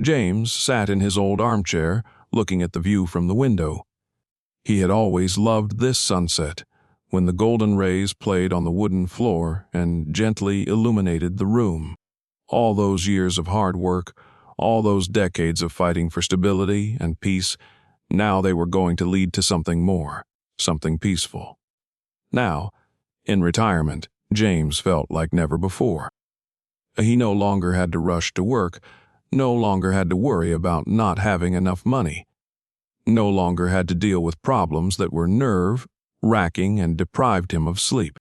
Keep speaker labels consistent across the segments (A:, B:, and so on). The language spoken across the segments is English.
A: James sat in his old armchair, looking at the view from the window. He had always loved this sunset, when the golden rays played on the wooden floor and gently illuminated the room. All those years of hard work, all those decades of fighting for stability and peace, now they were going to lead to something more, something peaceful. Now, in retirement, James felt like never before. He no longer had to rush to work, no longer had to worry about not having enough money, no longer had to deal with problems that were nerve-wracking and deprived him of sleep.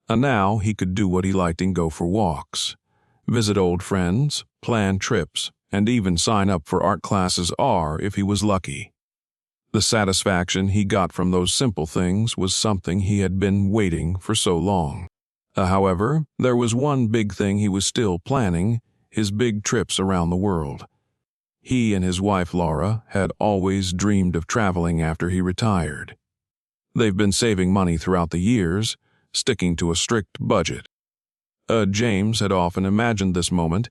A: And now he could do what he liked and go for walks, visit old friends, plan trips, and even sign up for art classes if he was lucky. The satisfaction he got from those simple things was something he had been waiting for so long. However, there was one big thing he was still planning: his big trips around the world. He and his wife Laura had always dreamed of traveling after he retired. They've been saving money throughout the years, sticking to a strict budget. James had often imagined this moment,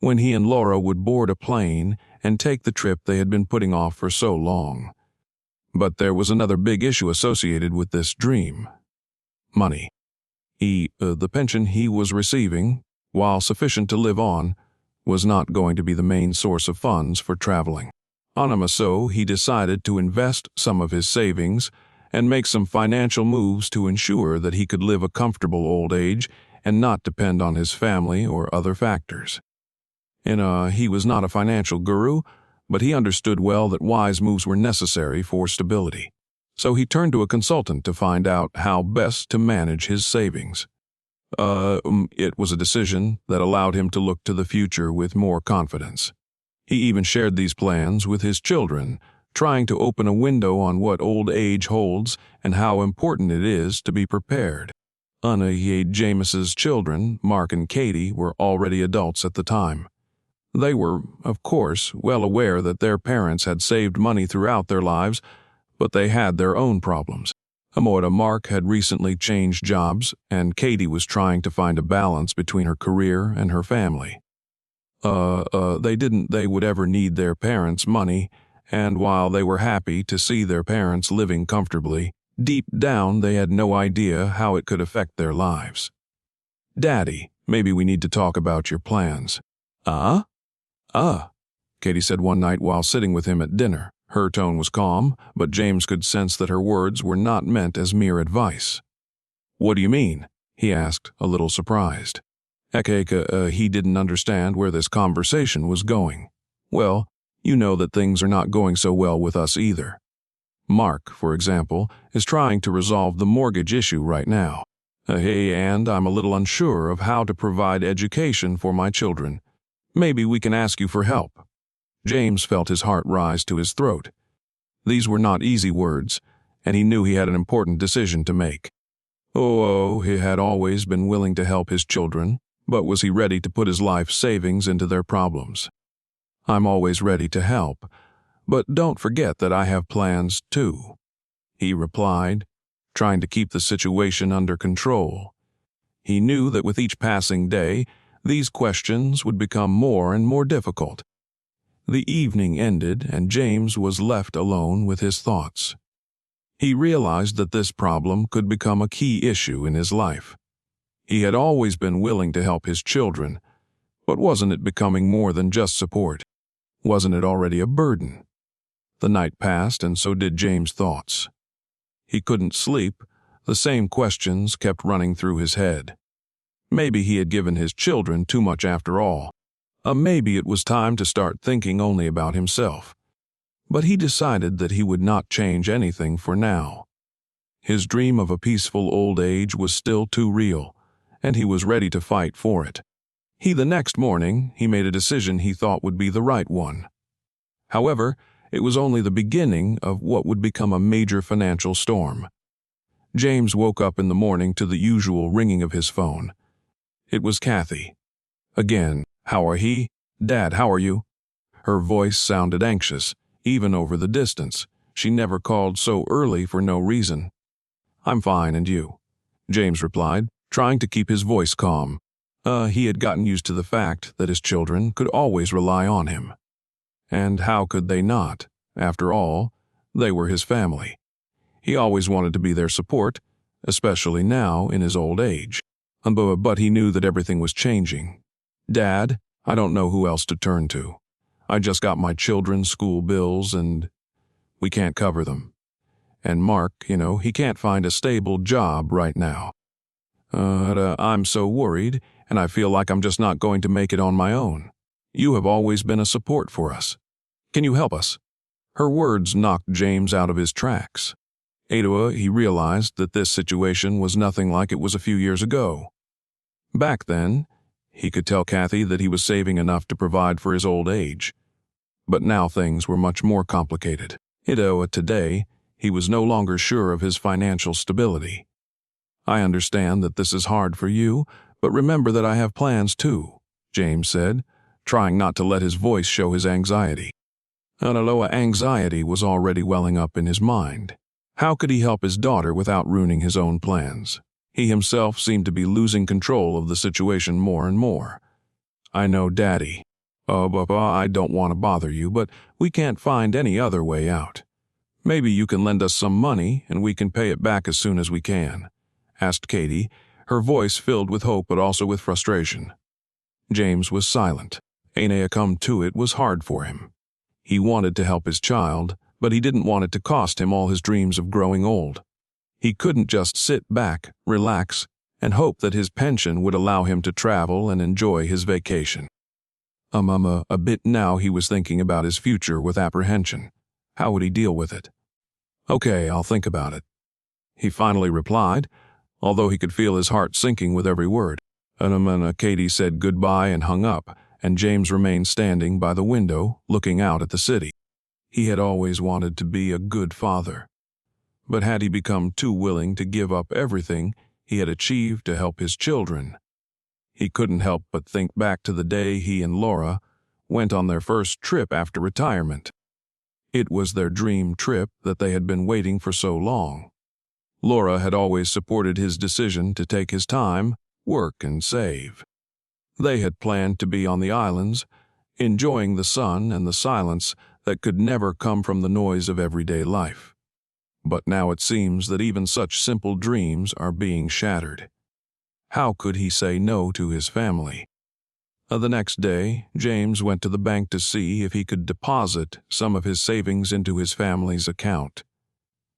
A: when he and Laura would board a plane and take the trip they had been putting off for so long. But there was another big issue associated with this dream: money. The pension he was receiving, while sufficient to live on, was not going to be the main source of funds for traveling. So he decided to invest some of his savings and make some financial moves to ensure that he could live a comfortable old age and not depend on his family or other factors. He was not a financial guru, but he understood well that wise moves were necessary for stability. So he turned to a consultant to find out how best to manage his savings. It was a decision that allowed him to look to the future with more confidence. He even shared these plans with his children, trying to open a window on what old age holds and how important it is to be prepared. James's children, Mark and Katie, were already adults at the time. They were, of course, well aware that their parents had saved money throughout their lives, but they had their own problems. Mark had recently changed jobs, and Katie was trying to find a balance between her career and her family. They would ever need their parents' money, and while they were happy to see their parents living comfortably, deep down they had no idea how it could affect their lives. "Daddy, maybe we need to talk about your plans." Katie said one night while sitting with him at dinner. Her tone was calm, but James could sense that her words were not meant as mere advice. "What do you mean?" he asked, a little surprised. He didn't understand where this conversation was going. "Well, you know that things are not going so well with us either. Mark, for example, is trying to resolve the mortgage issue right now. And I'm a little unsure of how to provide education for my children. Maybe we can ask you for help." James felt his heart rise to his throat. These were not easy words, and he knew he had an important decision to make. He had always been willing to help his children, but was he ready to put his life savings into their problems? "I'm always ready to help, but don't forget that I have plans too," he replied, trying to keep the situation under control. He knew that with each passing day, these questions would become more and more difficult. The evening ended, and James was left alone with his thoughts. He realized that this problem could become a key issue in his life. He had always been willing to help his children, but wasn't it becoming more than just support? Wasn't it already a burden? The night passed, and so did James' thoughts. He couldn't sleep. The same questions kept running through his head. Maybe he had given his children too much after all. Maybe it was time to start thinking only about himself. But he decided that he would not change anything for now. His dream of a peaceful old age was still too real, and he was ready to fight for it. The next morning, he made a decision he thought would be the right one. However, it was only the beginning of what would become a major financial storm. James woke up in the morning to the usual ringing of his phone. It was Kathy. Again. "How are he? Dad, how are you?" Her voice sounded anxious, even over the distance. She never called so early for no reason. "I'm fine, and you?" James replied, trying to keep his voice calm. He had gotten used to the fact that his children could always rely on him. And how could they not? After all, they were his family. He always wanted to be their support, especially now in his old age. But he knew that everything was changing. "Dad, I don't know who else to turn to. I just got my children's school bills and we can't cover them. And Mark, he can't find a stable job right now. I'm so worried, and I feel like I'm just not going to make it on my own. You have always been a support for us. Can you help us?" Her words knocked James out of his tracks. He realized that this situation was nothing like it was a few years ago. Back then, he could tell Kathy that he was saving enough to provide for his old age. But now things were much more complicated. Today, he was no longer sure of his financial stability. "I understand that this is hard for you, but remember that I have plans too," James said, trying not to let his voice show his anxiety. Anxiety was already welling up in his mind. How could he help his daughter without ruining his own plans? He himself seemed to be losing control of the situation more and more. "I know, Daddy. I don't want to bother you, but we can't find any other way out. Maybe you can lend us some money and we can pay it back as soon as we can," asked Katie, her voice filled with hope but also with frustration. James was silent. Come to it was hard for him. He wanted to help his child, but he didn't want it to cost him all his dreams of growing old. He couldn't just sit back, relax, and hope that his pension would allow him to travel and enjoy his vacation. A bit now he was thinking about his future with apprehension. How would he deal with it? "Okay, I'll think about it," he finally replied, although he could feel his heart sinking with every word. Katie said goodbye and hung up, and James remained standing by the window, looking out at the city. He had always wanted to be a good father. But had he become too willing to give up everything he had achieved to help his children? He couldn't help but think back to the day he and Laura went on their first trip after retirement. It was their dream trip that they had been waiting for so long. Laura had always supported his decision to take his time, work, and save. They had planned to be on the islands, enjoying the sun and the silence that could never come from the noise of everyday life. But now it seems that even such simple dreams are being shattered. How could he say no to his family? The next day, James went to the bank to see if he could deposit some of his savings into his family's account.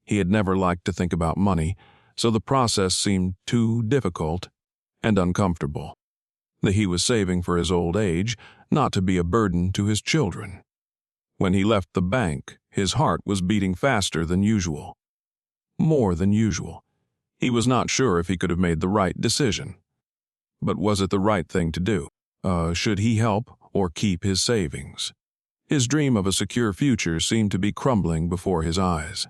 A: He had never liked to think about money, so the process seemed too difficult and uncomfortable. He was saving for his old age, not to be a burden to his children. When he left the bank, his heart was beating faster than usual. More than usual. He was not sure if he could have made the right decision. But was it the right thing to do? Should he help or keep his savings? His dream of a secure future seemed to be crumbling before his eyes.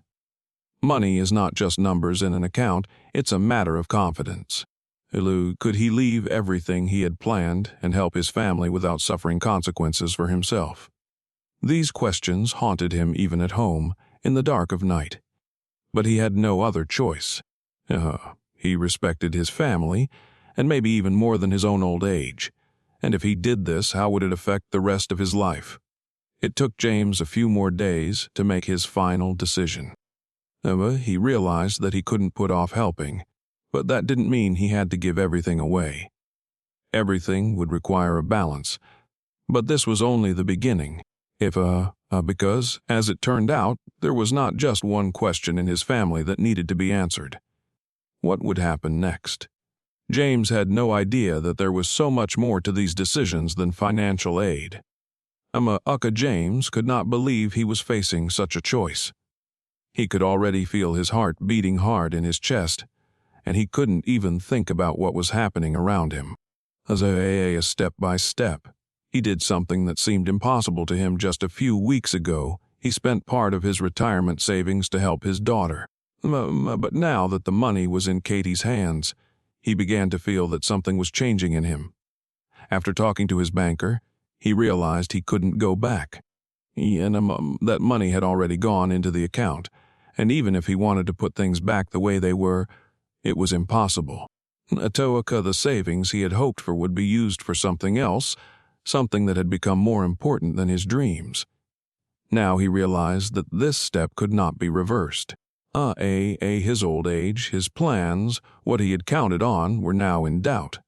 A: Money is not just numbers in an account, it's a matter of confidence. Could he leave everything he had planned and help his family without suffering consequences for himself? These questions haunted him even at home, in the dark of night. But he had no other choice. He respected his family, and maybe even more than his own old age. And if he did this, how would it affect the rest of his life? It took James a few more days to make his final decision. He realized that he couldn't put off helping, but that didn't mean he had to give everything away. Everything would require a balance, but this was only the beginning. Because, as it turned out, there was not just one question in his family that needed to be answered. What would happen next? James had no idea that there was so much more to these decisions than financial aid. James could not believe he was facing such a choice. He could already feel his heart beating hard in his chest, and he couldn't even think about what was happening around him. Step by step, he did something that seemed impossible to him just a few weeks ago. He spent part of his retirement savings to help his daughter. But now that the money was in Katie's hands, he began to feel that something was changing in him. After talking to his banker, he realized he couldn't go back. That money had already gone into the account, and even if he wanted to put things back the way they were, it was impossible. The savings he had hoped for would be used for something else, something that had become more important than his dreams. Now he realized that this step could not be reversed. His old age, his plans, what he had counted on, were now in doubt.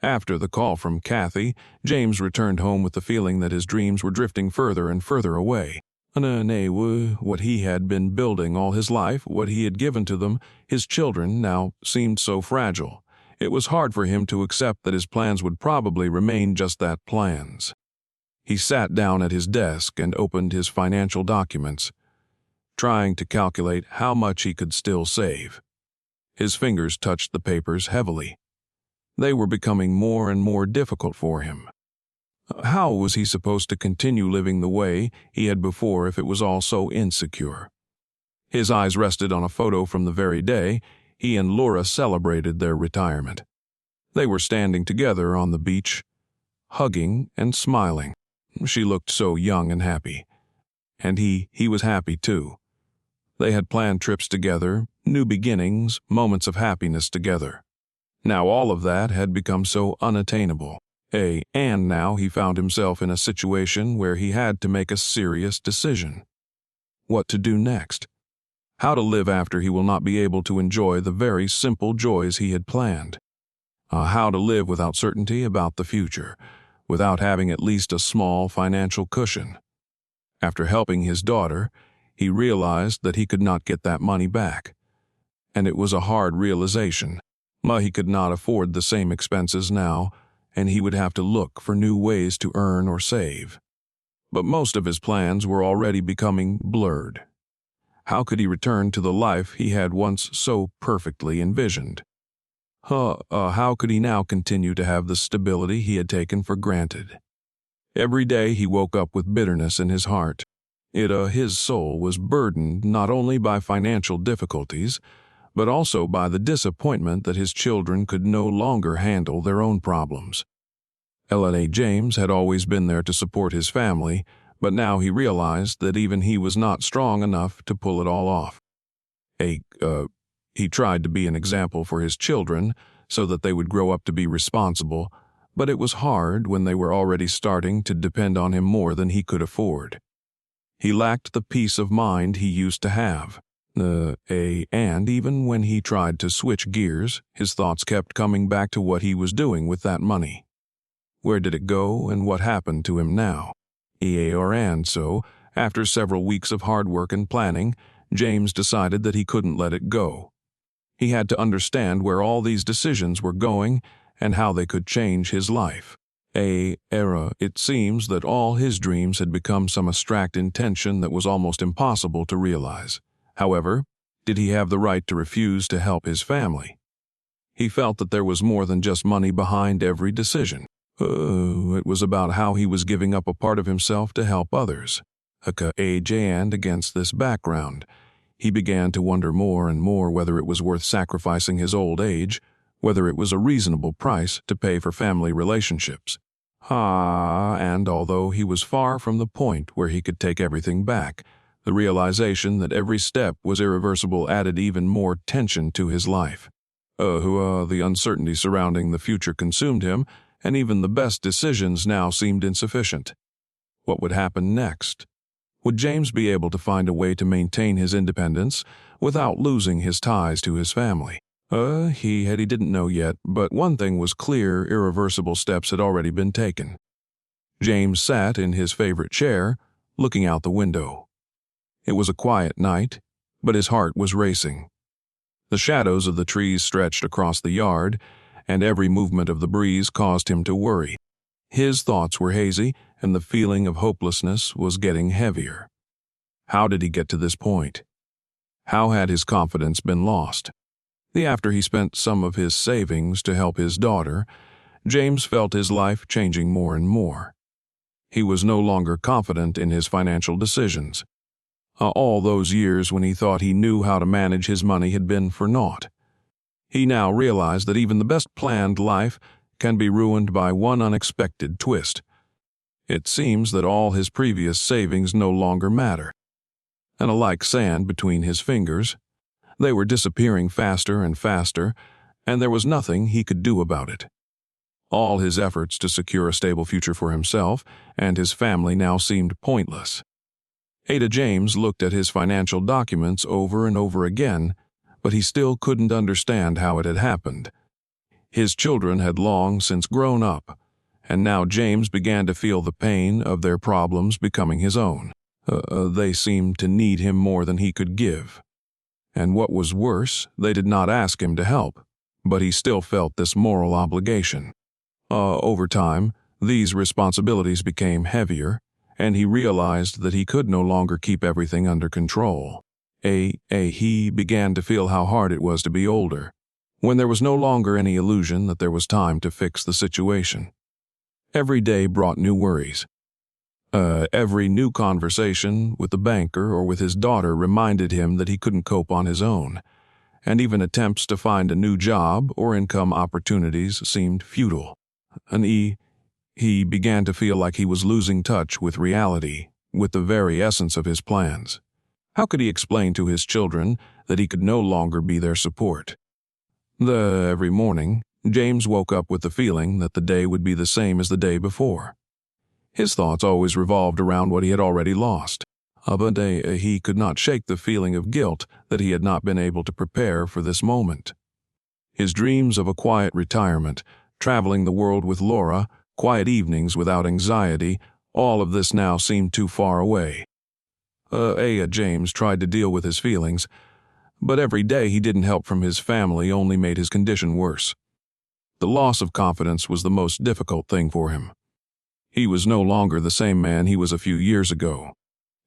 A: After the call from Kathy, James returned home with the feeling that his dreams were drifting further and further away. What he had been building all his life, what he had given to them, his children, now seemed so fragile. It was hard for him to accept that his plans would probably remain just that, plans. He sat down at his desk and opened his financial documents, trying to calculate how much he could still save. His fingers touched the papers heavily. They were becoming more and more difficult for him. How was he supposed to continue living the way he had before if it was all so insecure? His eyes rested on a photo from the very day he and Laura celebrated their retirement. They were standing together on the beach, hugging and smiling. She looked so young and happy. And he was happy too. They had planned trips together, new beginnings, moments of happiness together. Now all of that had become so unattainable. And now he found himself in a situation where he had to make a serious decision. What to do next? How to live after he will not be able to enjoy the very simple joys he had planned. How to live without certainty about the future, without having at least a small financial cushion. After helping his daughter, he realized that he could not get that money back. And it was a hard realization. He could not afford the same expenses now, and he would have to look for new ways to earn or save. But most of his plans were already becoming blurred. How could he return to the life he had once so perfectly envisioned? How could he now continue to have the stability he had taken for granted? Every day he woke up with bitterness in his heart. His soul was burdened not only by financial difficulties, but also by the disappointment that his children could no longer handle their own problems. James had always been there to support his family, but now he realized that even he was not strong enough to pull it all off. He tried to be an example for his children so that they would grow up to be responsible, but it was hard when they were already starting to depend on him more than he could afford. He lacked the peace of mind he used to have. And even when he tried to switch gears, his thoughts kept coming back to what he was doing with that money. Where did it go and what happened to him now? And so, after several weeks of hard work and planning, James decided that he couldn't let it go. He had to understand where all these decisions were going and how they could change his life. It seems that all his dreams had become some abstract intention that was almost impossible to realize. However, did he have the right to refuse to help his family? He felt that there was more than just money behind every decision. It was about how he was giving up a part of himself to help others. And against this background, he began to wonder more and more whether it was worth sacrificing his old age, whether it was a reasonable price to pay for family relationships. And although he was far from the point where he could take everything back, the realization that every step was irreversible added even more tension to his life. The uncertainty surrounding the future consumed him, and even the best decisions now seemed insufficient. What would happen next? Would James be able to find a way to maintain his independence without losing his ties to his family? He didn't know yet, but one thing was clear: irreversible steps had already been taken. James sat in his favorite chair, looking out the window. It was a quiet night, but his heart was racing. The shadows of the trees stretched across the yard, and every movement of the breeze caused him to worry. His thoughts were hazy, and the feeling of hopelessness was getting heavier. How did he get to this point? How had his confidence been lost? After he spent some of his savings to help his daughter, James felt his life changing more and more. He was no longer confident in his financial decisions. All those years when he thought he knew how to manage his money had been for naught. He now realized that even the best planned life can be ruined by one unexpected twist. It seems that all his previous savings no longer matter. And like sand between his fingers, they were disappearing faster and faster, and there was nothing he could do about it. All his efforts to secure a stable future for himself and his family now seemed pointless. James looked at his financial documents over and over again, but he still couldn't understand how it had happened. His children had long since grown up, and now James began to feel the pain of their problems becoming his own. They seemed to need him more than he could give. And what was worse, they did not ask him to help, but he still felt this moral obligation. Over time, these responsibilities became heavier, and he realized that he could no longer keep everything under control. He began to feel how hard it was to be older, when there was no longer any illusion that there was time to fix the situation. Every day brought new worries. Every new conversation with the banker or with his daughter reminded him that he couldn't cope on his own, and even attempts to find a new job or income opportunities seemed futile. And he began to feel like he was losing touch with reality, with the very essence of his plans. How could he explain to his children that he could no longer be their support? Every morning, James woke up with the feeling that the day would be the same as the day before. His thoughts always revolved around what he had already lost. But he could not shake the feeling of guilt that he had not been able to prepare for this moment. His dreams of a quiet retirement, traveling the world with Laura, quiet evenings without anxiety, all of this now seemed too far away. James tried to deal with his feelings, but every day he didn't help from his family only made his condition worse. The loss of confidence was the most difficult thing for him. He was no longer the same man he was a few years ago.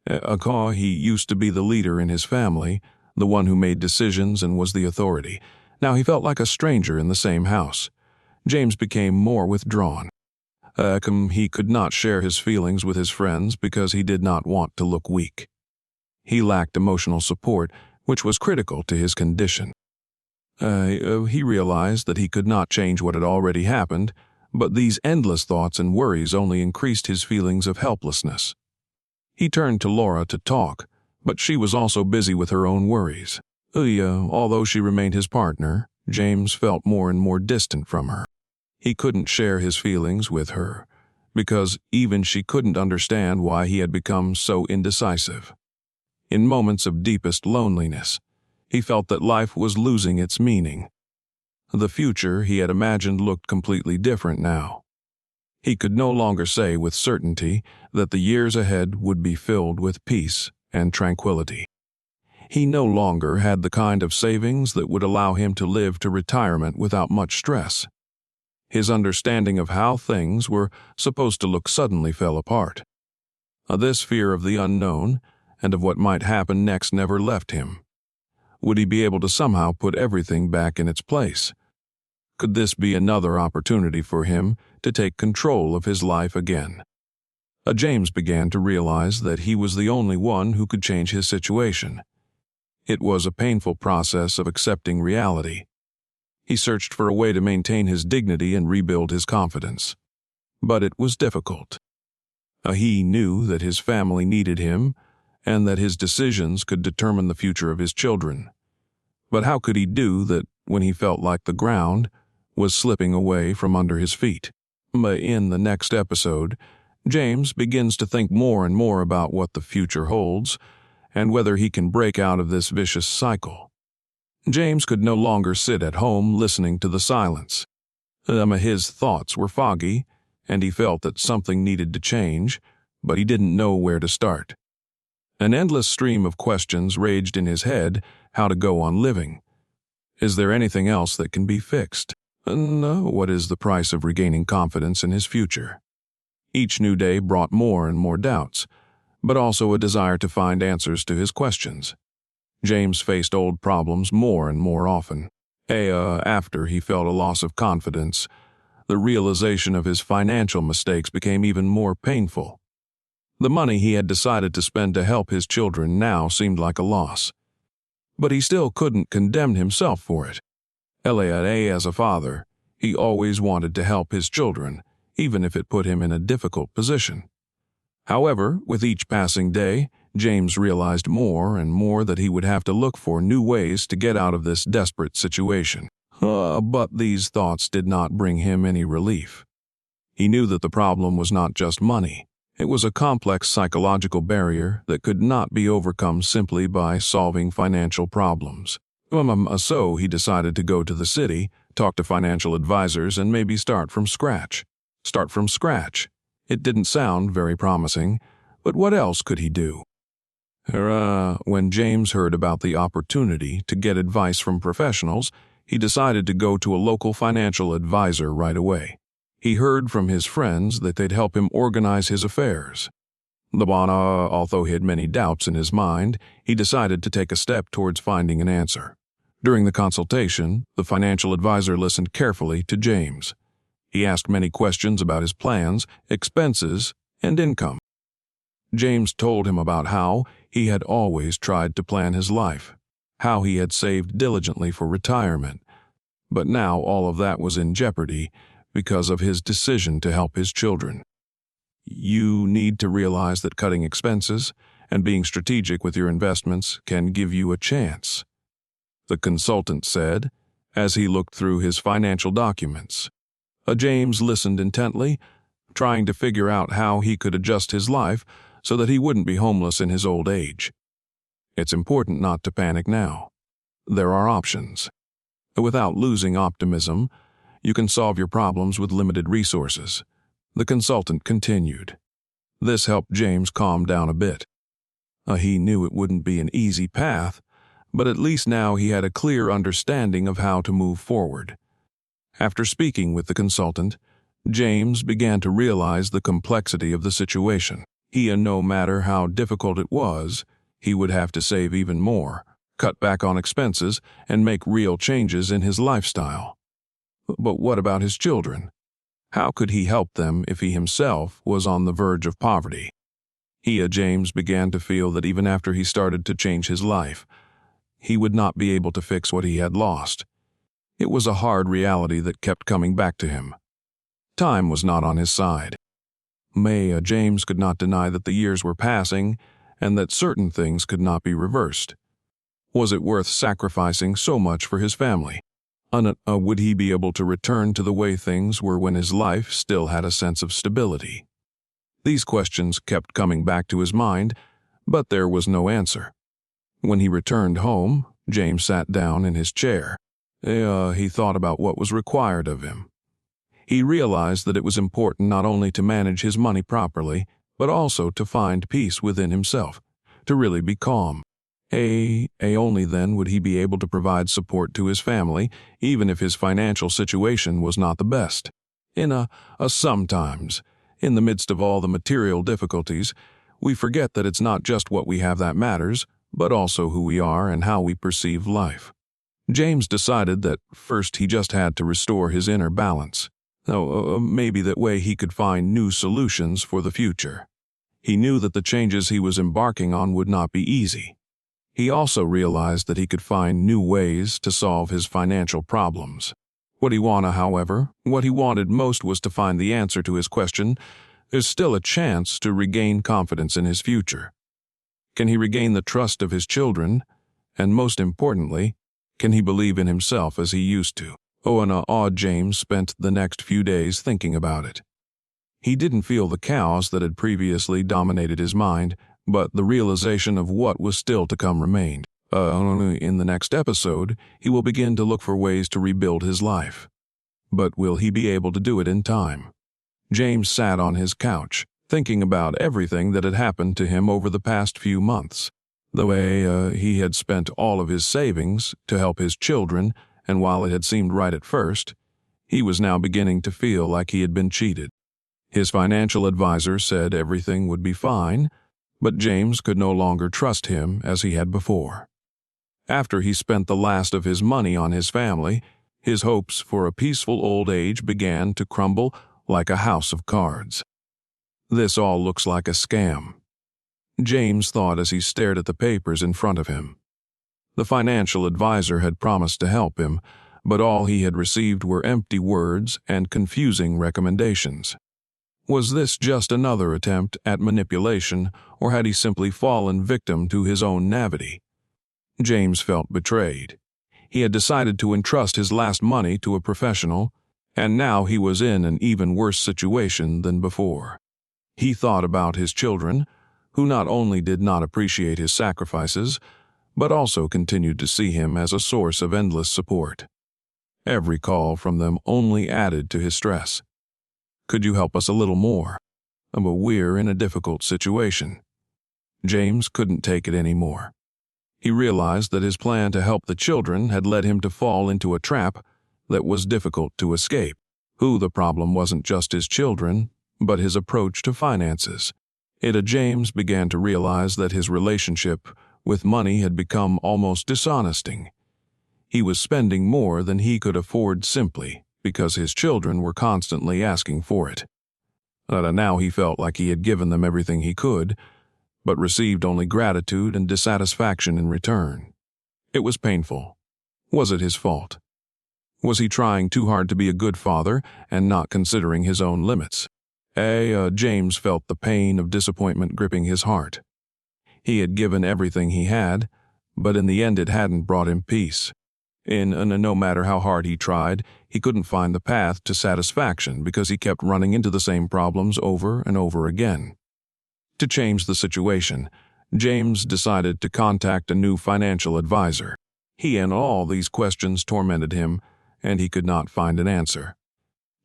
A: He used to be the leader in his family, the one who made decisions and was the authority. Now he felt like a stranger in the same house. James became more withdrawn. He could not share his feelings with his friends because he did not want to look weak. He lacked emotional support, which was critical to his condition. He realized that he could not change what had already happened, but these endless thoughts and worries only increased his feelings of helplessness. He turned to Laura to talk, but she was also busy with her own worries. Although she remained his partner, James felt more and more distant from her. He couldn't share his feelings with her, because even she couldn't understand why he had become so indecisive. In moments of deepest loneliness, he felt that life was losing its meaning. The future he had imagined looked completely different now. He could no longer say with certainty that the years ahead would be filled with peace and tranquility. He no longer had the kind of savings that would allow him to live to retirement without much stress. His understanding of how things were supposed to look suddenly fell apart. This fear of the unknown and of what might happen next never left him. Would he be able to somehow put everything back in its place? Could this be another opportunity for him to take control of his life again? James began to realize that he was the only one who could change his situation. It was a painful process of accepting reality. He searched for a way to maintain his dignity and rebuild his confidence. But it was difficult. He knew that his family needed him and that his decisions could determine the future of his children. But how could he do that when he felt like the ground was slipping away from under his feet? In the next episode, James begins to think more and more about what the future holds and whether he can break out of this vicious cycle. James could no longer sit at home listening to the silence. His thoughts were foggy, and he felt that something needed to change, but he didn't know where to start. An endless stream of questions raged in his head: how to go on living. Is there anything else that can be fixed? What is the price of regaining confidence in his future? Each new day brought more and more doubts, but also a desire to find answers to his questions. James faced old problems more and more often. After he felt a loss of confidence, the realization of his financial mistakes became even more painful. The money he had decided to spend to help his children now seemed like a loss. But he still couldn't condemn himself for it. As a father, he always wanted to help his children, even if it put him in a difficult position. However, with each passing day, James realized more and more that he would have to look for new ways to get out of this desperate situation. But these thoughts did not bring him any relief. He knew that the problem was not just money. It was a complex psychological barrier that could not be overcome simply by solving financial problems. So he decided to go to the city, talk to financial advisors, and maybe start from scratch. Start from scratch. It didn't sound very promising, but what else could he do? When James heard about the opportunity to get advice from professionals, he decided to go to a local financial advisor right away. He heard from his friends that they'd help him organize his affairs. Although he had many doubts in his mind, he decided to take a step towards finding an answer. During the consultation, the financial advisor listened carefully to James. He asked many questions about his plans, expenses, and income. James told him about how he had always tried to plan his life, how he had saved diligently for retirement, but now all of that was in jeopardy because of his decision to help his children. You need to realize that cutting expenses and being strategic with your investments can give you a chance, the consultant said as he looked through his financial documents. James listened intently, trying to figure out how he could adjust his life so that he wouldn't be homeless in his old age. It's important not to panic now. There are options. Without losing optimism, you can solve your problems with limited resources, the consultant continued. This helped James calm down a bit. He knew it wouldn't be an easy path, but at least now he had a clear understanding of how to move forward. After speaking with the consultant, James began to realize the complexity of the situation. No matter how difficult it was, he would have to save even more, cut back on expenses, and make real changes in his lifestyle. But what about his children? How could he help them if he himself was on the verge of poverty? James began to feel that even after he started to change his life, he would not be able to fix what he had lost. It was a hard reality that kept coming back to him. Time was not on his side. James could not deny that the years were passing and that certain things could not be reversed. Was it worth sacrificing so much for his family? Would he be able to return to the way things were when his life still had a sense of stability? These questions kept coming back to his mind, but there was no answer. When he returned home, James sat down in his chair. He thought about what was required of him. He realized that it was important not only to manage his money properly, but also to find peace within himself, to really be calm. Only then would he be able to provide support to his family, even if his financial situation was not the best. Sometimes, in the midst of all the material difficulties, we forget that it's not just what we have that matters, but also who we are and how we perceive life. James decided that first he just had to restore his inner balance. Maybe that way he could find new solutions for the future. He knew that the changes he was embarking on would not be easy. He also realized that he could find new ways to solve his financial problems. What he wanted most was to find the answer to his question, there's still a chance to regain confidence in his future. Can he regain the trust of his children? And most importantly, can he believe in himself as he used to? James spent the next few days thinking about it. He didn't feel the chaos that had previously dominated his mind, but the realization of what was still to come remained. In the next episode, he will begin to look for ways to rebuild his life. But will he be able to do it in time? James sat on his couch, thinking about everything that had happened to him over the past few months. The way he had spent all of his savings to help his children, and while it had seemed right at first, he was now beginning to feel like he had been cheated. His financial advisor said everything would be fine, but James could no longer trust him as he had before. After he spent the last of his money on his family, his hopes for a peaceful old age began to crumble like a house of cards. This all looks like a scam, James thought as he stared at the papers in front of him. The financial advisor had promised to help him, but all he had received were empty words and confusing recommendations. Was this just another attempt at manipulation, or had he simply fallen victim to his own naivety? James felt betrayed. He had decided to entrust his last money to a professional, and now he was in an even worse situation than before. He thought about his children, who not only did not appreciate his sacrifices, but also continued to see him as a source of endless support. Every call from them only added to his stress. "Could you help us a little more? But we're in a difficult situation." James couldn't take it anymore. He realized that his plan to help the children had led him to fall into a trap that was difficult to escape. The problem wasn't just his children, but his approach to finances. James began to realize that his relationship with money had become almost dishonesting. He was spending more than he could afford simply because his children were constantly asking for it. Now he felt like he had given them everything he could, but received only gratitude and dissatisfaction in return. It was painful. Was it his fault? Was he trying too hard to be a good father and not considering his own limits? James felt the pain of disappointment gripping his heart. He had given everything he had, but in the end it hadn't brought him peace. No matter how hard he tried, he couldn't find the path to satisfaction because he kept running into the same problems over and over again. To change the situation, James decided to contact a new financial advisor. All these questions tormented him, and he could not find an answer.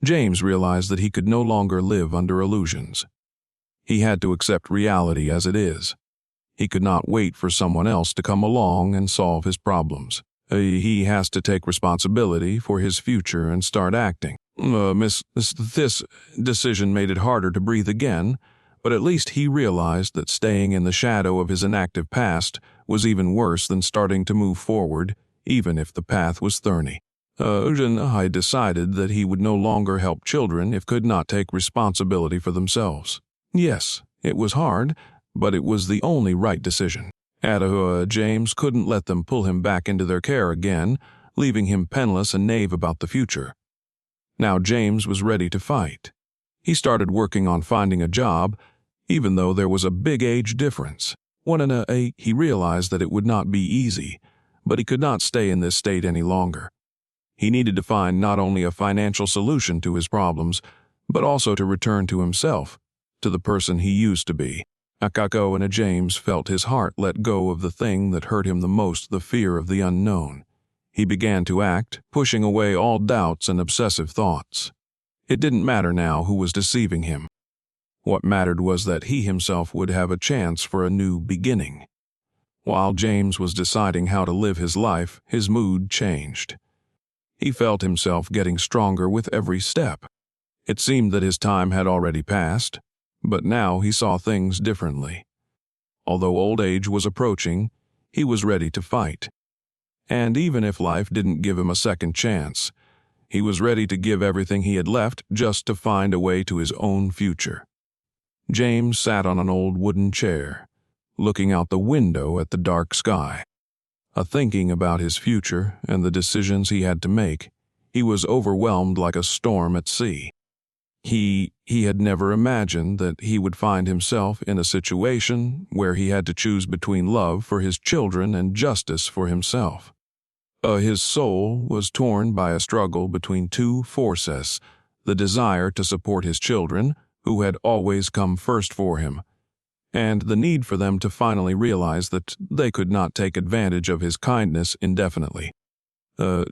A: James realized that he could no longer live under illusions. He had to accept reality as it is. He could not wait for someone else to come along and solve his problems. He has to take responsibility for his future and start acting. This decision made it harder to breathe again, but at least he realized that staying in the shadow of his inactive past was even worse than starting to move forward, even if the path was thorny. I decided that he would no longer help children if could not take responsibility for themselves. Yes, it was hard, but it was the only right decision. James couldn't let them pull him back into their care again, leaving him penniless and naive about the future. Now James was ready to fight. He started working on finding a job, even though there was a big age difference. He realized that it would not be easy, but he could not stay in this state any longer. He needed to find not only a financial solution to his problems, but also to return to himself, to the person he used to be. James felt his heart let go of the thing that hurt him the most, the fear of the unknown. He began to act, pushing away all doubts and obsessive thoughts. It didn't matter now who was deceiving him. What mattered was that he himself would have a chance for a new beginning. While James was deciding how to live his life, his mood changed. He felt himself getting stronger with every step. It seemed that his time had already passed, but now he saw things differently. Although old age was approaching, he was ready to fight. And even if life didn't give him a second chance, he was ready to give everything he had left just to find a way to his own future. James sat on an old wooden chair, looking out the window at the dark sky. Thinking about his future and the decisions he had to make, he was overwhelmed like a storm at sea. He had never imagined that he would find himself in a situation where he had to choose between love for his children and justice for himself. His soul was torn by a struggle between two forces, the desire to support his children, who had always come first for him, and the need for them to finally realize that they could not take advantage of his kindness indefinitely.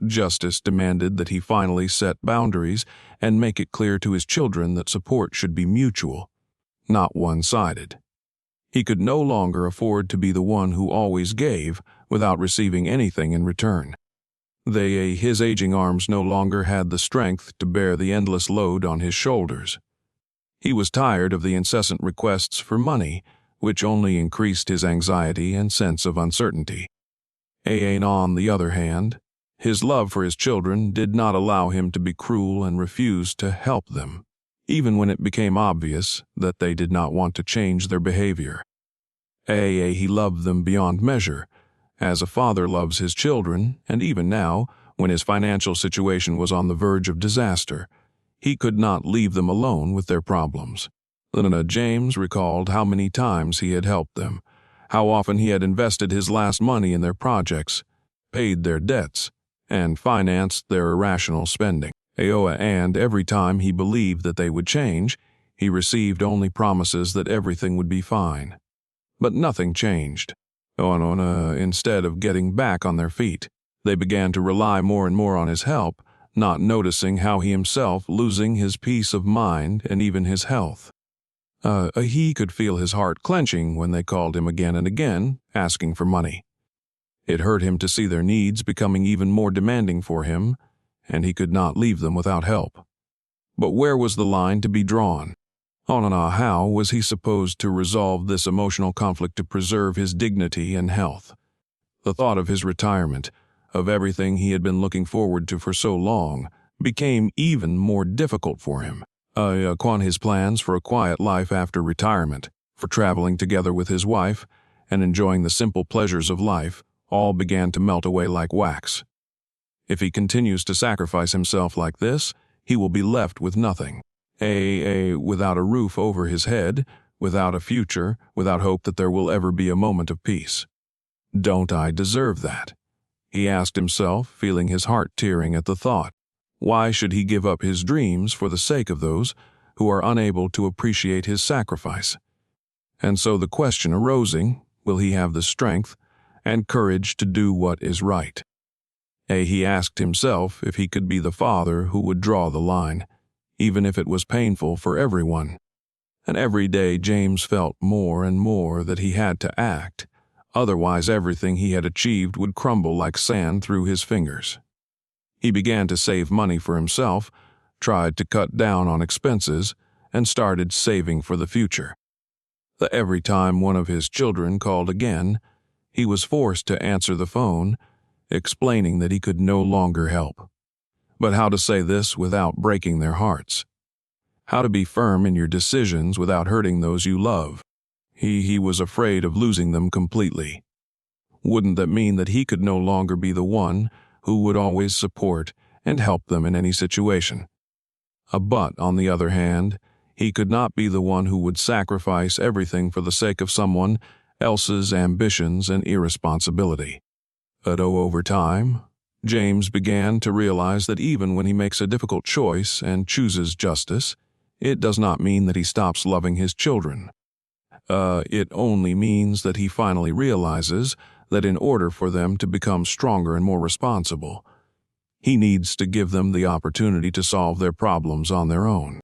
A: Justice demanded that he finally set boundaries and make it clear to his children that support should be mutual, not one-sided. He could no longer afford to be the one who always gave without receiving anything in return. His aging arms no longer had the strength to bear the endless load on his shoulders. He was tired of the incessant requests for money, which only increased his anxiety and sense of uncertainty. On the other hand, his love for his children did not allow him to be cruel and refuse to help them, even when it became obvious that they did not want to change their behavior. He loved them beyond measure, as a father loves his children, and even now, when his financial situation was on the verge of disaster, he could not leave them alone with their problems. James recalled how many times he had helped them, how often he had invested his last money in their projects, paid their debts, and financed their irrational spending. And every time he believed that they would change, He received only promises that everything would be fine. But nothing changed. Instead of getting back on their feet, they began to rely more and more on his help, not noticing how he himself losing his peace of mind and even his health. He could feel his heart clenching when they called him again and again, asking for money. It hurt him to see their needs becoming even more demanding for him, and he could not leave them without help. But where was the line to be drawn? How was he supposed to resolve this emotional conflict to preserve his dignity and health? The thought of his retirement, of everything he had been looking forward to for so long, became even more difficult for him. His plans for a quiet life after retirement, for traveling together with his wife, and enjoying the simple pleasures of life, all began to melt away like wax. If he continues to sacrifice himself like this, he will be left with nothing. Without a roof over his head, without a future, without hope that there will ever be a moment of peace. Don't I deserve that? He asked himself, feeling his heart tearing at the thought. Why should he give up his dreams for the sake of those who are unable to appreciate his sacrifice? And so the question arosing, will he have the strength and courage to do what is right? He asked himself if he could be the father who would draw the line, even if it was painful for everyone. And every day James felt more and more that he had to act, otherwise everything he had achieved would crumble like sand through his fingers. He began to save money for himself, tried to cut down on expenses, and started saving for the future. Every time one of his children called again, he was forced to answer the phone, explaining that he could no longer help. But how to say this without breaking their hearts? How to be firm in your decisions without hurting those you love? He was afraid of losing them completely. Wouldn't that mean that he could no longer be the one who would always support and help them in any situation? But, on the other hand, he could not be the one who would sacrifice everything for the sake of someone else's ambitions and irresponsibility. But over time, James began to realize that even when he makes a difficult choice and chooses justice, it does not mean that he stops loving his children. It only means that he finally realizes that in order for them to become stronger and more responsible, he needs to give them the opportunity to solve their problems on their own.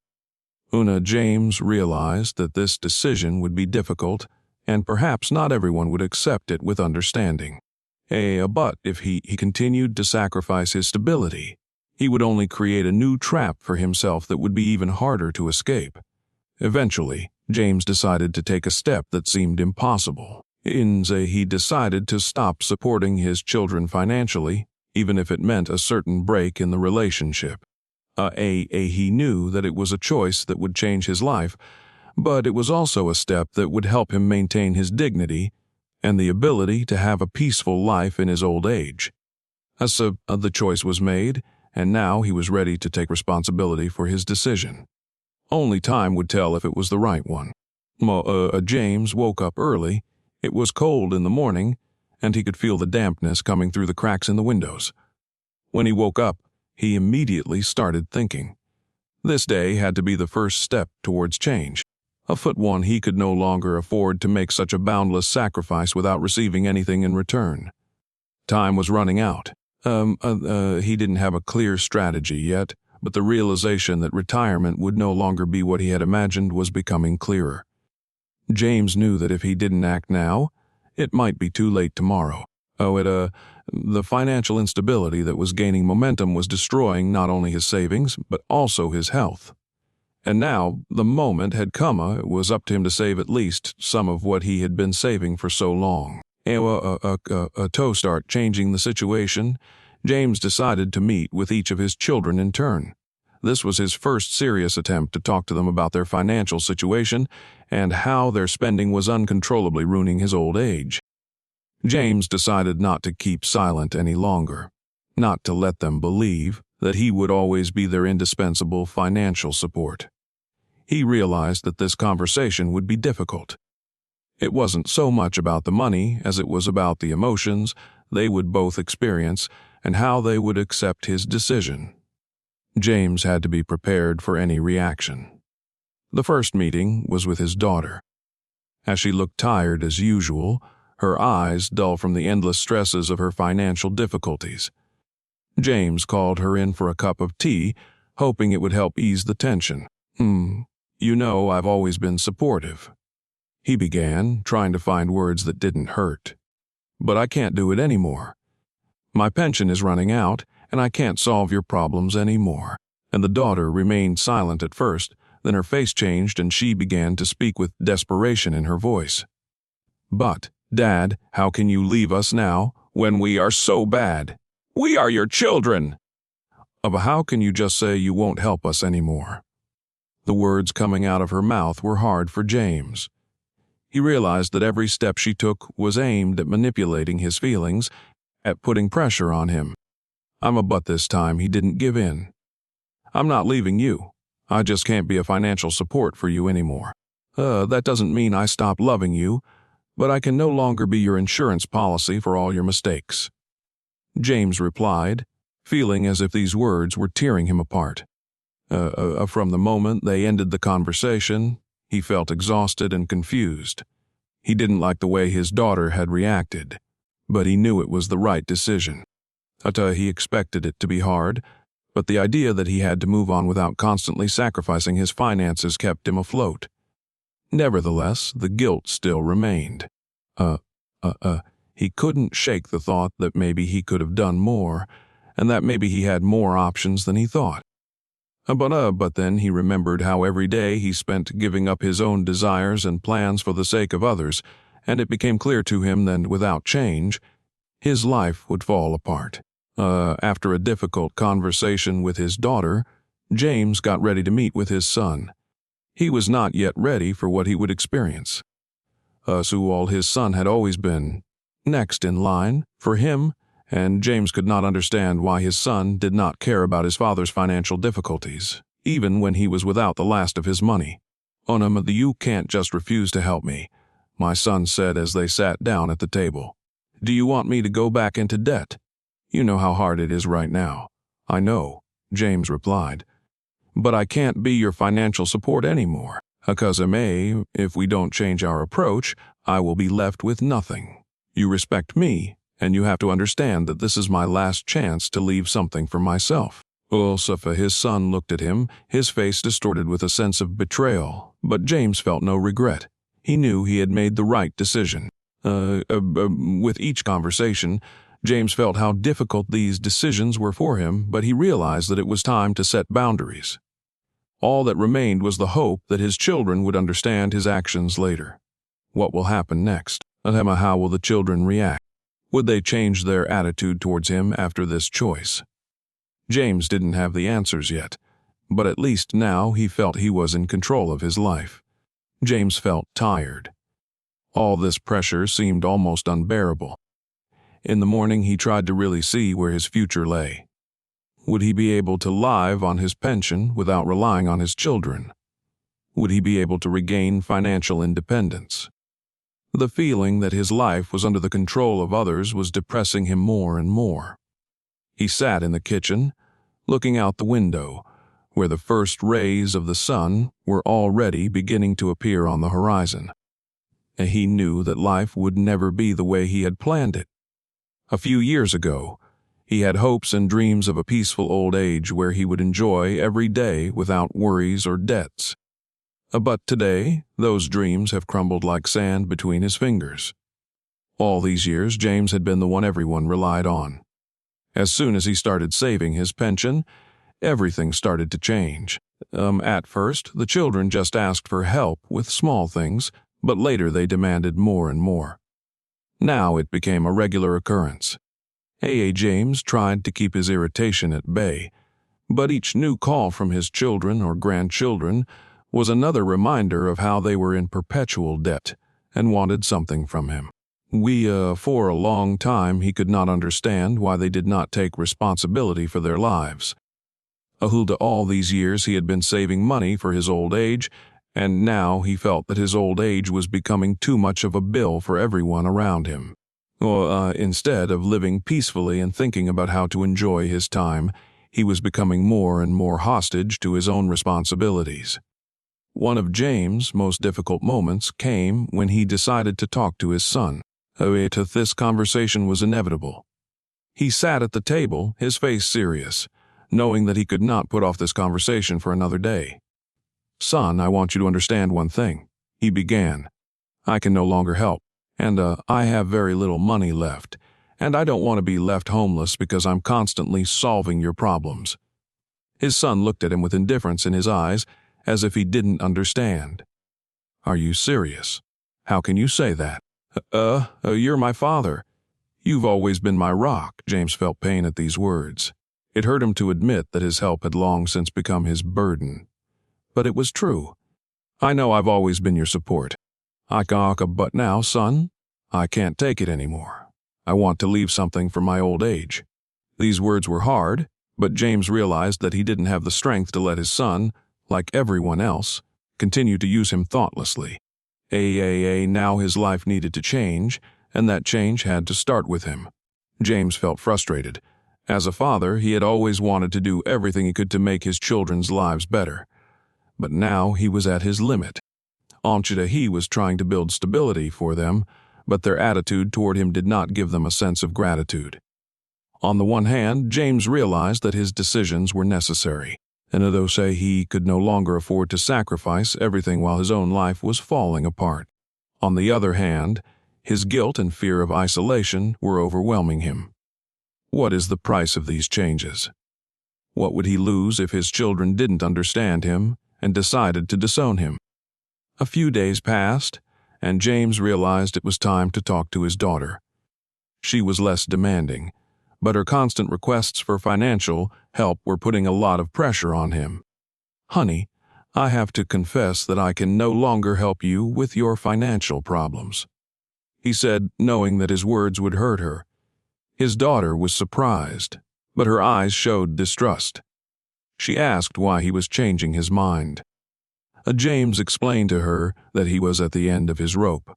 A: James realized that this decision would be difficult, and perhaps not everyone would accept it with understanding. But if he continued to sacrifice his stability, he would only create a new trap for himself that would be even harder to escape. Eventually, James decided to take a step that seemed impossible. He decided to stop supporting his children financially, even if it meant a certain break in the relationship. He knew that it was a choice that would change his life, but it was also a step that would help him maintain his dignity and the ability to have a peaceful life in his old age. So the choice was made, and now he was ready to take responsibility for his decision. Only time would tell if it was the right one. James woke up early. It was cold in the morning, and he could feel the dampness coming through the cracks in the windows. When he woke up, he immediately started thinking. This day had to be the first step towards change. He could no longer afford to make such a boundless sacrifice without receiving anything in return. Time was running out. He didn't have a clear strategy yet, but the realization that retirement would no longer be what he had imagined was becoming clearer. James knew that if he didn't act now, it might be too late tomorrow. The financial instability that was gaining momentum was destroying not only his savings, but also his health. And now, the moment had come. It was up to him to save at least some of what he had been saving for so long. To start changing the situation, James decided to meet with each of his children in turn. This was his first serious attempt to talk to them about their financial situation and how their spending was uncontrollably ruining his old age. James decided not to keep silent any longer, not to let them believe that he would always be their indispensable financial support. He realized that this conversation would be difficult. It wasn't so much about the money as it was about the emotions they would both experience and how they would accept his decision. James had to be prepared for any reaction. The first meeting was with his daughter. As she looked tired as usual, her eyes dull from the endless stresses of her financial difficulties. James called her in for a cup of tea, hoping it would help ease the tension. You know I've always been supportive," he began, trying to find words that didn't hurt. "But I can't do it anymore. My pension is running out, and I can't solve your problems anymore." And the daughter remained silent at first, then her face changed and she began to speak with desperation in her voice. "But, Dad, how can you leave us now, when we are so bad? We are your children!" How can you just say you won't help us anymore?" The words coming out of her mouth were hard for James. He realized that every step she took was aimed at manipulating his feelings, at putting pressure on him. But this time he didn't give in. "I'm not leaving you. I just can't be a financial support for you anymore. That doesn't mean I stop loving you, but I can no longer be your insurance policy for all your mistakes," James replied, feeling as if these words were tearing him apart. From the moment they ended the conversation, he felt exhausted and confused. He didn't like the way his daughter had reacted, but he knew it was the right decision. He expected it to be hard, but the idea that he had to move on without constantly sacrificing his finances kept him afloat. Nevertheless, the guilt still remained. He couldn't shake the thought that maybe he could have done more, and that maybe he had more options than he thought. But then he remembered how every day he spent giving up his own desires and plans for the sake of others, and it became clear to him that without change, his life would fall apart. After a difficult conversation with his daughter, James got ready to meet with his son. He was not yet ready for what he would experience. So his son had always been next in line for him, and James could not understand why his son did not care about his father's financial difficulties, even when he was without the last of his money. "You can't just refuse to help me," my son said as they sat down at the table. "Do you want me to go back into debt? You know how hard it is right now." "I know," James replied. "But I can't be your financial support anymore. Because if we don't change our approach, I will be left with nothing. You respect me, and you have to understand that this is my last chance to leave something for myself." His son looked at him, his face distorted with a sense of betrayal, but James felt no regret. He knew he had made the right decision. With each conversation, James felt how difficult these decisions were for him, but he realized that it was time to set boundaries. All that remained was the hope that his children would understand his actions later. What will happen next? How will the children react? Would they change their attitude towards him after this choice? James didn't have the answers yet, but at least now he felt he was in control of his life. James felt tired. All this pressure seemed almost unbearable. In the morning, he tried to really see where his future lay. Would he be able to live on his pension without relying on his children? Would he be able to regain financial independence? The feeling that his life was under the control of others was depressing him more and more. He sat in the kitchen, looking out the window, where the first rays of the sun were already beginning to appear on the horizon. He knew that life would never be the way he had planned it. A few years ago, he had hopes and dreams of a peaceful old age where he would enjoy every day without worries or debts. But today, those dreams have crumbled like sand between his fingers. All these years, James had been the one everyone relied on. As soon as he started saving his pension, everything started to change. At first, the children just asked for help with small things, but later they demanded more and more. Now it became a regular occurrence. James tried to keep his irritation at bay, but each new call from his children or grandchildren was another reminder of how they were in perpetual debt and wanted something from him. For a long time, he could not understand why they did not take responsibility for their lives. All these years he had been saving money for his old age, and now he felt that his old age was becoming too much of a bill for everyone around him. Instead of living peacefully and thinking about how to enjoy his time, he was becoming more and more hostage to his own responsibilities. One of James' most difficult moments came when he decided to talk to his son. This conversation was inevitable. He sat at the table, his face serious, knowing that he could not put off this conversation for another day. "Son, I want you to understand one thing," he began. "I can no longer help, and I have very little money left, and I don't want to be left homeless because I'm constantly solving your problems." His son looked at him with indifference in his eyes, as if he didn't understand. "Are you serious? How can you say that?" You're my father. You've always been my rock." James felt pain at these words. It hurt him to admit that his help had long since become his burden. But it was true. "I know I've always been your support. But now, son, I can't take it anymore. I want to leave something for my old age." These words were hard, but James realized that he didn't have the strength to let his son, like everyone else, continue to use him thoughtlessly. Now his life needed to change, and that change had to start with him. James felt frustrated. As a father, he had always wanted to do everything he could to make his children's lives better. But now he was at his limit. He was trying to build stability for them, but their attitude toward him did not give them a sense of gratitude. On the one hand, James realized that his decisions were necessary, and although he could no longer afford to sacrifice everything while his own life was falling apart. On the other hand, his guilt and fear of isolation were overwhelming him. What is the price of these changes? What would he lose if his children didn't understand him and decided to disown him? A few days passed, and James realized it was time to talk to his daughter. She was less demanding, but her constant requests for financial help were putting a lot of pressure on him. "Honey, I have to confess that I can no longer help you with your financial problems," he said, knowing that his words would hurt her. His daughter was surprised, but her eyes showed distrust. She asked why he was changing his mind. James explained to her that he was at the end of his rope.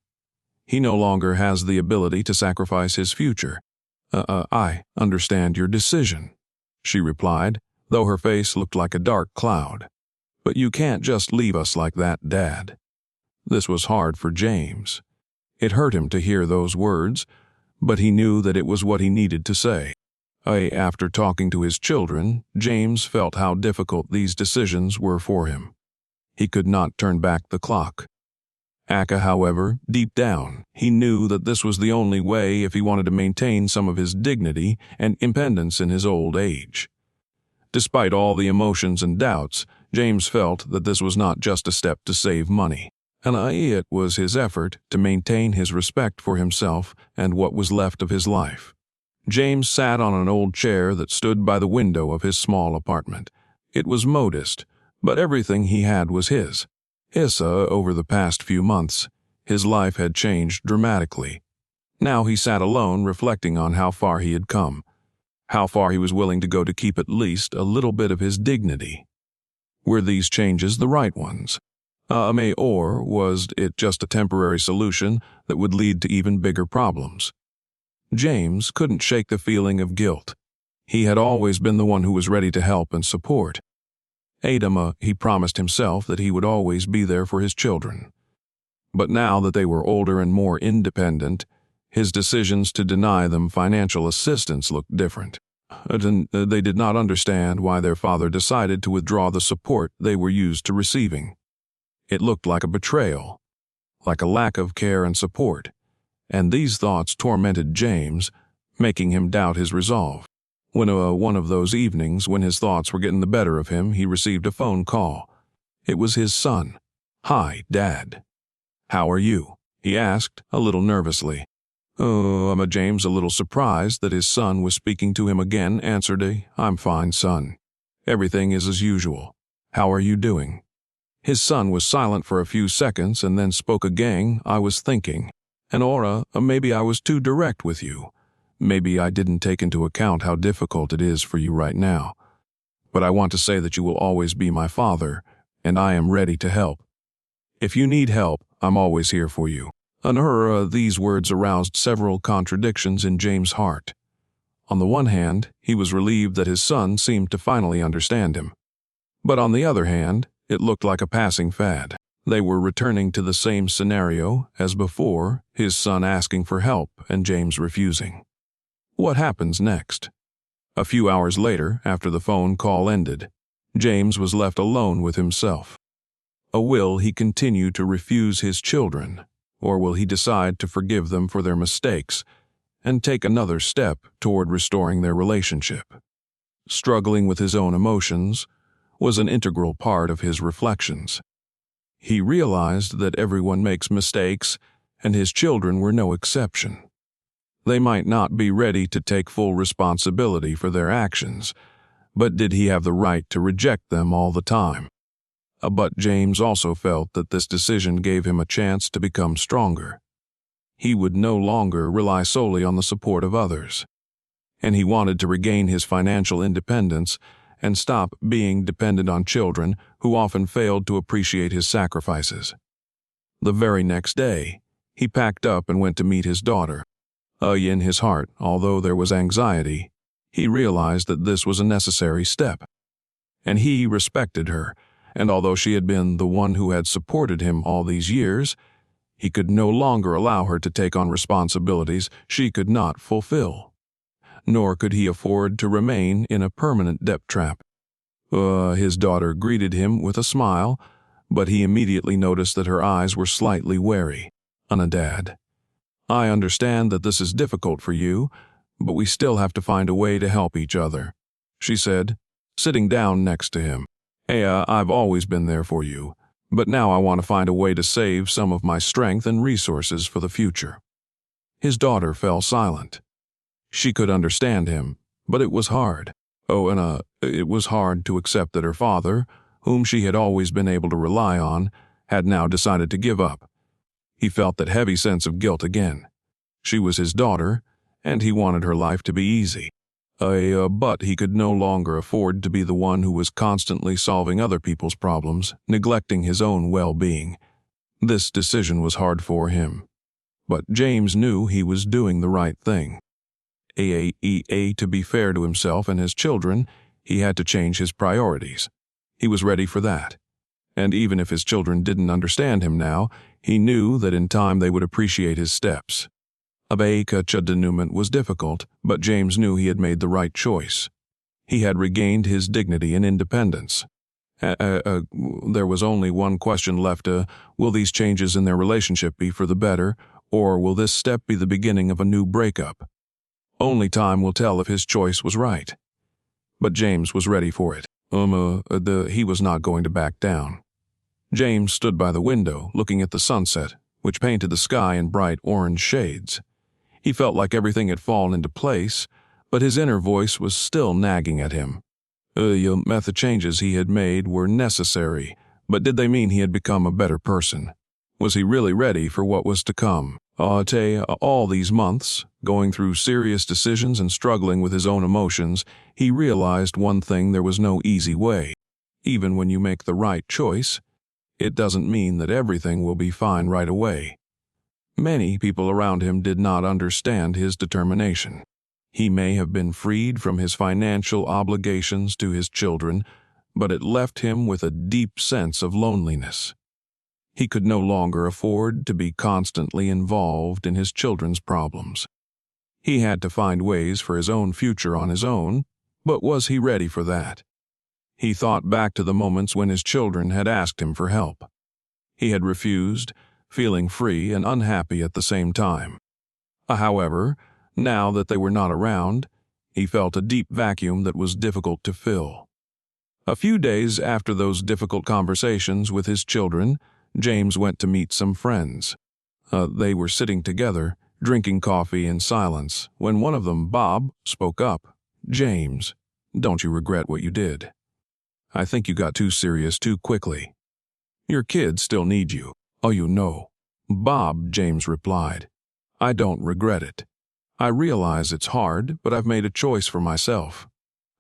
A: He no longer has the ability to sacrifice his future. I understand your decision," she replied, though her face looked like a dark cloud. "But you can't just leave us like that, Dad." This was hard for James. It hurt him to hear those words, but he knew that it was what he needed to say. After talking to his children, James felt how difficult these decisions were for him. He could not turn back the clock. However, deep down, he knew that this was the only way if he wanted to maintain some of his dignity and independence in his old age. Despite all the emotions and doubts, James felt that this was not just a step to save money, and it was his effort to maintain his respect for himself and what was left of his life. James sat on an old chair that stood by the window of his small apartment. It was modest, but everything he had was his. Over the past few months, his life had changed dramatically. Now he sat alone reflecting on how far he had come, how far he was willing to go to keep at least a little bit of his dignity. Were these changes the right ones? Or was it just a temporary solution that would lead to even bigger problems? James couldn't shake the feeling of guilt. He had always been the one who was ready to help and support. He promised himself that he would always be there for his children. But now that they were older and more independent, his decisions to deny them financial assistance looked different. They did not understand why their father decided to withdraw the support they were used to receiving. It looked like a betrayal, like a lack of care and support, and these thoughts tormented James, making him doubt his resolve. One of those evenings when his thoughts were getting the better of him, he received a phone call. It was his son. "Hi, Dad." "How are you?" he asked, a little nervously. James, a little surprised that his son was speaking to him again, answered, "I'm fine, son. Everything is as usual. How are you doing?" His son was silent for a few seconds and then spoke again. "I was thinking, and maybe I was too direct with you. Maybe I didn't take into account how difficult it is for you right now. But I want to say that you will always be my father, and I am ready to help. If you need help, I'm always here for you." These words aroused several contradictions in James' heart. On the one hand, he was relieved that his son seemed to finally understand him. But on the other hand, It looked like a passing fad. They were returning to the same scenario as before, his son asking for help and James refusing. What happens next? A few hours later, after the phone call ended, James was left alone with himself. Will he continue to refuse his children, or will he decide to forgive them for their mistakes and take another step toward restoring their relationship? Struggling with his own emotions was an integral part of his reflections. He realized that everyone makes mistakes, and his children were no exception. They might not be ready to take full responsibility for their actions, but did he have the right to reject them all the time? But James also felt that this decision gave him a chance to become stronger. He would no longer rely solely on the support of others, and he wanted to regain his financial independence and stop being dependent on children who often failed to appreciate his sacrifices. The very next day, he packed up and went to meet his daughter. In his heart, although there was anxiety, he realized that this was a necessary step. And he respected her, and although she had been the one who had supported him all these years, he could no longer allow her to take on responsibilities she could not fulfill. Nor could he afford to remain in a permanent debt trap. His daughter greeted him with a smile, but he immediately noticed that her eyes were slightly wary. "Dad, I understand that this is difficult for you, but we still have to find a way to help each other," she said, sitting down next to him. I've always been there for you, but now I want to find a way to save some of my strength and resources for the future." His daughter fell silent. She could understand him, but it was hard. It was hard to accept that her father, whom she had always been able to rely on, had now decided to give up. He felt that heavy sense of guilt again. She was his daughter, and he wanted her life to be easy. But he could no longer afford to be the one who was constantly solving other people's problems, neglecting his own well-being. This decision was hard for him, but James knew he was doing the right thing. To be fair to himself and his children, he had to change his priorities. He was ready for that. And even if his children didn't understand him now, he knew that in time they would appreciate his steps. Denouement was difficult, but James knew he had made the right choice. He had regained his dignity and independence. There was only one question left. Will these changes in their relationship be for the better, or will this step be the beginning of a new breakup? Only time will tell if his choice was right. But James was ready for it. He was not going to back down. James stood by the window, looking at the sunset, which painted the sky in bright orange shades. He felt like everything had fallen into place, but his inner voice was still nagging at him. The changes he had made were necessary, but did they mean he had become a better person? Was he really ready for what was to come? All these months, going through serious decisions and struggling with his own emotions, he realized one thing: there was no easy way. Even when you make the right choice, it doesn't mean that everything will be fine right away. Many people around him did not understand his determination. He may have been freed from his financial obligations to his children, but it left him with a deep sense of loneliness. He could no longer afford to be constantly involved in his children's problems. He had to find ways for his own future on his own, but was he ready for that? He thought back to the moments when his children had asked him for help. He had refused, feeling free and unhappy at the same time. However, now that they were not around, he felt a deep vacuum that was difficult to fill. A few days after those difficult conversations with his children, James went to meet some friends. They were sitting together, drinking coffee in silence, when one of them, Bob, spoke up. "James, don't you regret what you did? I think you got too serious too quickly. Your kids still need you." "Bob," James replied, "I don't regret it. I realize it's hard, but I've made a choice for myself.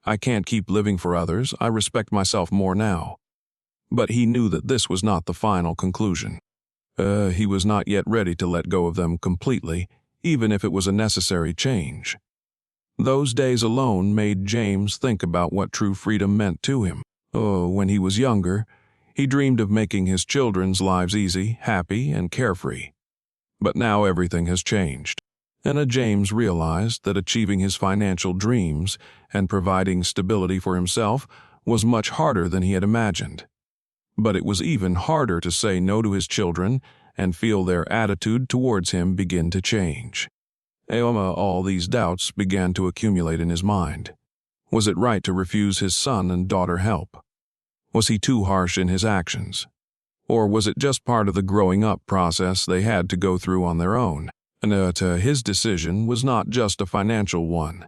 A: I can't keep living for others. I respect myself more now." But he knew that this was not the final conclusion. He was not yet ready to let go of them completely, even if it was a necessary change. Those days alone made James think about what true freedom meant to him. When he was younger, He dreamed of making his children's lives easy, happy, and carefree. But now everything has changed. And James realized that achieving his financial dreams and providing stability for himself was much harder than he had imagined. But it was even harder to say no to his children and feel their attitude towards him begin to change. All these doubts began to accumulate in his mind. Was it right to refuse his son and daughter help? Was he too harsh in his actions? Or was it just part of the growing up process they had to go through on their own? And his decision was not just a financial one.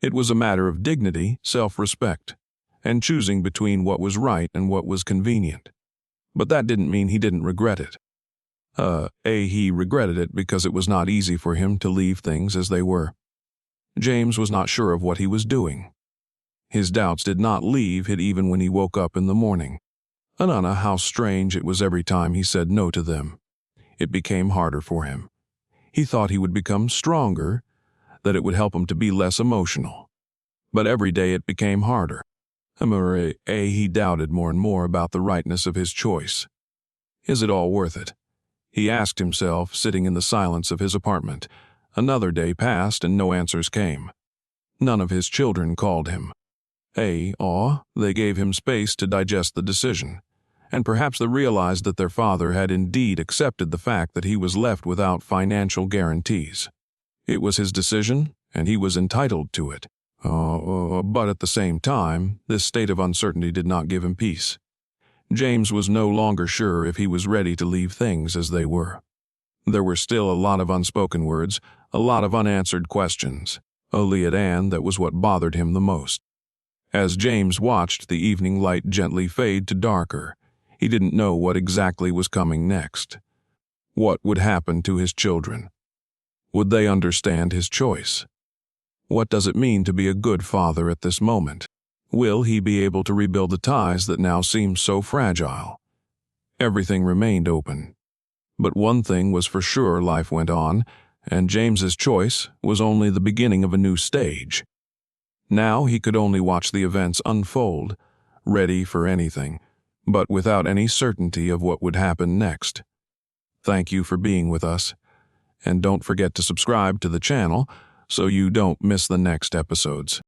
A: It was a matter of dignity, self-respect, and choosing between what was right and what was convenient. But that didn't mean he didn't regret it. He regretted it because it was not easy for him to leave things as they were. James was not sure of what he was doing. His doubts did not leave him even when he woke up in the morning. And how strange it was every time he said no to them. It became harder for him. He thought he would become stronger, that it would help him to be less emotional. But every day it became harder. He doubted more and more about the rightness of his choice. Is it all worth it? He asked himself, sitting in the silence of his apartment. Another day passed and no answers came. None of his children called him. They gave him space to digest the decision, and perhaps they realized that their father had indeed accepted the fact that he was left without financial guarantees. It was his decision, and he was entitled to it. But at the same time, this state of uncertainty did not give him peace. James was no longer sure if he was ready to leave things as they were. There were still a lot of unspoken words, a lot of unanswered questions. That was what bothered him the most. As James watched the evening light gently fade to darker, he didn't know what exactly was coming next. What would happen to his children? Would they understand his choice? What does it mean to be a good father at this moment? Will he be able to rebuild the ties that now seem so fragile? Everything remained open. But one thing was for sure: life went on, and James's choice was only the beginning of a new stage. Now he could only watch the events unfold, ready for anything, but without any certainty of what would happen next. Thank you for being with us, and don't forget to subscribe to the channel so you don't miss the next episodes.